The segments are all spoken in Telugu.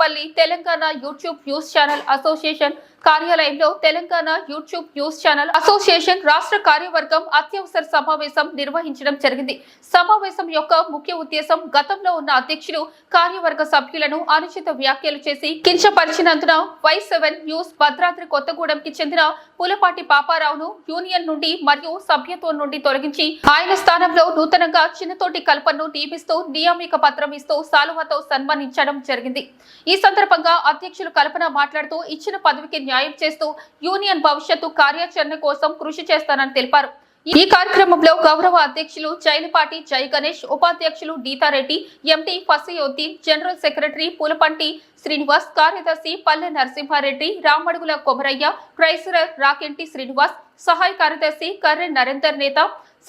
Tadepalli Telangana YouTube news channel association కార్యాలయంలో Telangana YouTube news channel association రాష్ట్ర కార్యవర్గం అత్యవసర సమావేశం నిర్వహించడం జరిగింది. సమావేశం యొక్క ముఖ్య ఉద్దేశం గతంలో ఉన్న అధ్యక్షులు కార్యవర్గ సభ్యులను అనుచిత వ్యాఖ్యలు చేసి కించపరిచినందున Y7 న్యూస్ భద్రాద్రి కొత్తగూడెంకి చెందిన పులపాటి పాపారావును యూనియన్ నుండి మరియు సభ్యత్వం నుండి తొలగించి ఆయన స్థానంలో నూతనంగా చిన్నతోటి కల్పనను నియమిస్తూ నియామక పత్రం ఇస్తూ సాలువతో సన్మానించడం జరిగింది. ఈ సందర్భంగా అధ్యక్షులు కల్పన మాట్లాడుతూ ఇచ్చిన పదవికి న్యాయం చేస్తూ యూనియన్ భవిష్యత్తు కార్యాచరణ కోసం కృషి చేస్తానని తెలిపారు. ఈ కార్యక్రమంలో గౌరవ అధ్యక్షులు జైలపాటి జై గణేష్, ఉపాధ్యక్షులు డీతారెడ్డి, ఎండి ఫసీయుద్దీన్, జనరల్ సెక్రటరీ పులపంటి శ్రీనివాస్, కార్యదర్శి పల్లె నరసింహారెడ్డి, రామడుగుల కొమరయ్య, ట్రెజరర్ రాకెంటి శ్రీనివాస్, సహాయ కార్యదర్శి కర్రె నరేందర్ నేత,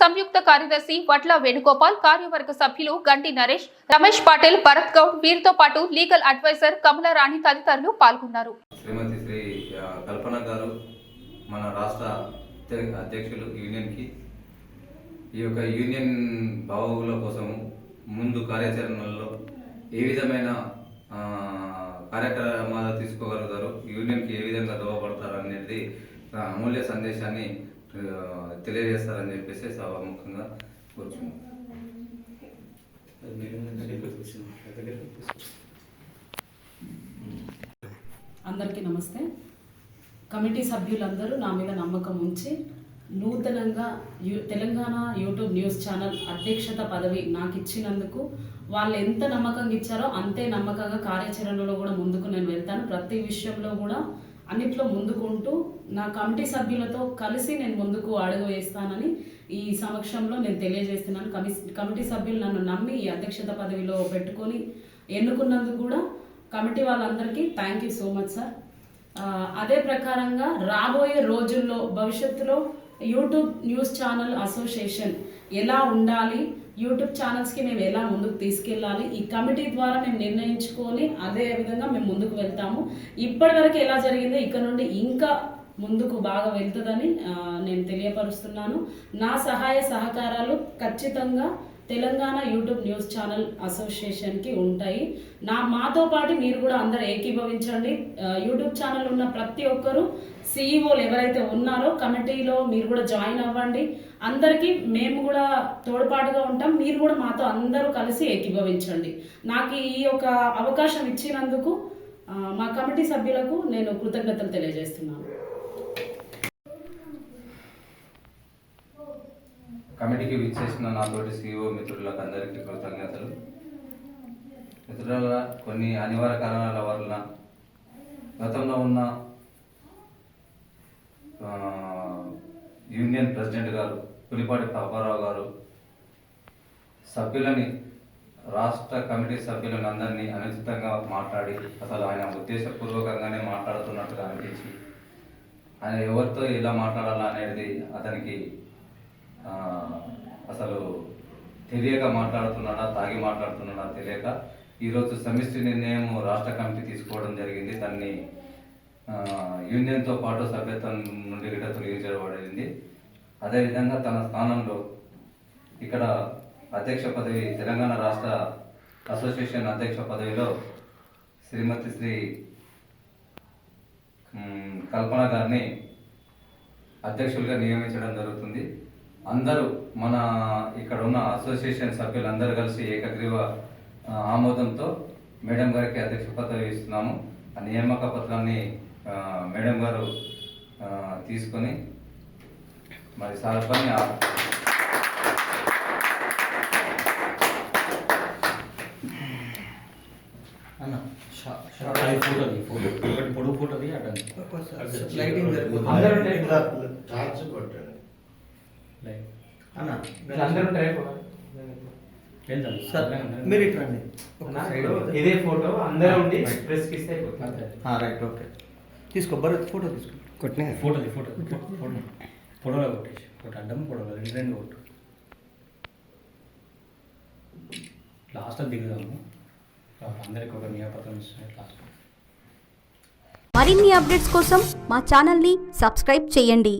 సంయుక్త కార్యదర్శి వడ్ల వేణుగోపాల్, కార్యవర్గ సభ్యులు గంటి నరేష్, రమేష్ పాటిల్, భరత్ గౌడ్, వీరితో పాటు లీగల్ అడ్వైజర్ కమలారాణి తదితరులు పాల్గొన్నారు. శ్రీమతి శ్రీ కల్పన గారు మన రాష్ట్ర అధ్యక్షులు యూనియన్కి ఈ యొక్క యూనియన్ బాగోగుల కోసము ముందు కార్యాచరణలో ఏ విధమైన కార్యక్రమాలు తీసుకోగలుగుతారు, యూనియన్కి ఏ విధంగా దోహదపడతారు అనేది అమూల్య సందేశాన్ని తెలియజేస్తారని చెప్పేసి సభాముఖంగా కూర్చున్నాం. అందరికీ నమస్తే. కమిటీ సభ్యులందరూ నా మీద నమ్మకం ఉంచి నూతనంగా తెలంగాణ యూట్యూబ్ న్యూస్ ఛానల్ అధ్యక్షత పదవి నాకు ఇచ్చినందుకు వాళ్ళు ఎంత నమ్మకంగా ఇచ్చారో అంతే నమ్మకంగా కార్యాచరణలో కూడా ముందుకు నేను వెళ్తాను. ప్రతి విషయంలో కూడా అన్నిట్లో ముందుకుంటూ నా కమిటీ సభ్యులతో కలిసి నేను ముందుకు అడుగు వేస్తానని ఈ సమక్షంలో నేను తెలియజేస్తున్నాను. కమిటీ సభ్యులు నన్ను నమ్మి ఈ అధ్యక్షత పదవిలో పెట్టుకొని ఎన్నుకున్నందుకు కూడా కమిటీ వాళ్ళందరికీ thank you so much sir. అదే ప్రకారంగా రాబోయే రోజుల్లో భవిష్యత్తులో యూట్యూబ్ న్యూస్ ఛానల్ అసోసియేషన్ ఎలా ఉండాలి, యూట్యూబ్ ఛానల్స్కి మేము ఎలా ముందుకు తీసుకెళ్ళాలి, ఈ కమిటీ ద్వారా మేము నిర్ణయించుకొని అదే విధంగా మేము ముందుకు వెళ్తాము. ఇప్పటి వరకు ఎలా జరిగిందో ఇక్కడ నుండి ఇంకా ముందుకు బాగా వెళ్తుందని నేను తెలియపరుస్తున్నాను. నా సహాయ సహకారాలు ఖచ్చితంగా తెలంగాణ యూట్యూబ్ న్యూస్ ఛానల్ అసోసియేషన్కి ఉంటాయి. మాతో పాటు మీరు కూడా అందరు ఏకీభవించండి. యూట్యూబ్ ఛానల్ ఉన్న ప్రతి ఒక్కరూ సీఈఓలు ఎవరైతే ఉన్నారో కమిటీలో మీరు కూడా జాయిన్ అవ్వండి. అందరికీ మేము కూడా తోడ్పాటుగా ఉంటాం. మీరు కూడా మాతో అందరూ కలిసి ఏకీభవించండి. నాకు ఈ యొక్క అవకాశం ఇచ్చినందుకు మా కమిటీ సభ్యులకు నేను కృతజ్ఞతలు తెలియజేస్తున్నాను. కమిటీకి విచ్చేసిన నాతోటి సీఈఓ మిత్రులకు అందరికీ కృతజ్ఞతలు. మిత్రుల కొన్ని అనివార్య కారణాల వలన గతంలో ఉన్న యూనియన్ ప్రెసిడెంట్ గారు పులిపాటి పాపారావు గారు సభ్యులని రాష్ట్ర కమిటీ సభ్యులను అందరినీ అనుచితంగా మాట్లాడి అసలు ఆయన ఉద్దేశపూర్వకంగానే మాట్లాడుతున్నట్టుగా అనిపించి ఆయన ఎవరితో ఎలా మాట్లాడాలా అనేది అతనికి అసలు తెలియక మాట్లాడుతున్నాడా, తాగి మాట్లాడుతున్నాడా తెలియక ఈరోజు సమిష్టి నిర్ణయం రాష్ట్ర కమిటీ తీసుకోవడం జరిగింది. దాన్ని యూనియన్తో పాటు సభ్యత్వం నుండి గిట్ట తొలగించబడింది. అదేవిధంగా తన స్థానంలో ఇక్కడ అధ్యక్ష పదవి తెలంగాణ రాష్ట్ర అసోసియేషన్ అధ్యక్ష పదవిలో శ్రీమతి శ్రీ కల్పన గారిని అధ్యక్షులుగా నియమించడం జరుగుతుంది. అందరూ మన ఇక్కడ ఉన్న అసోసియేషన్ సభ్యులందరూ కలిసి ఏకగ్రీవ ఆమోదంతో మేడం గారికి అధ్యక్ష పదవి ఇస్తున్నాము. ఆ నియామక పత్రాన్ని మేడం గారు తీసుకొని మరి సార్ పని పొడుగు ఫోటోది ఇదే ఫోటో అందరూ ఉండి ప్రెస్ కి ఇస్తే రైట్ ఓకే తీసుకో భరత్ ఫోటో తీసుకో కొట్టినా ఫోటోలో కొట్టేసి ఒకటి అడ్డం ఫోటోలో రెండు కొట్టు లాస్ట్ దిగుదాము అందరికి ఒక నియాపత్రం ఇస్తున్నారు లాస్ట్. మరిన్ని అప్డేట్స్ కోసం మా ఛానల్ని సబ్స్క్రైబ్ చేయండి.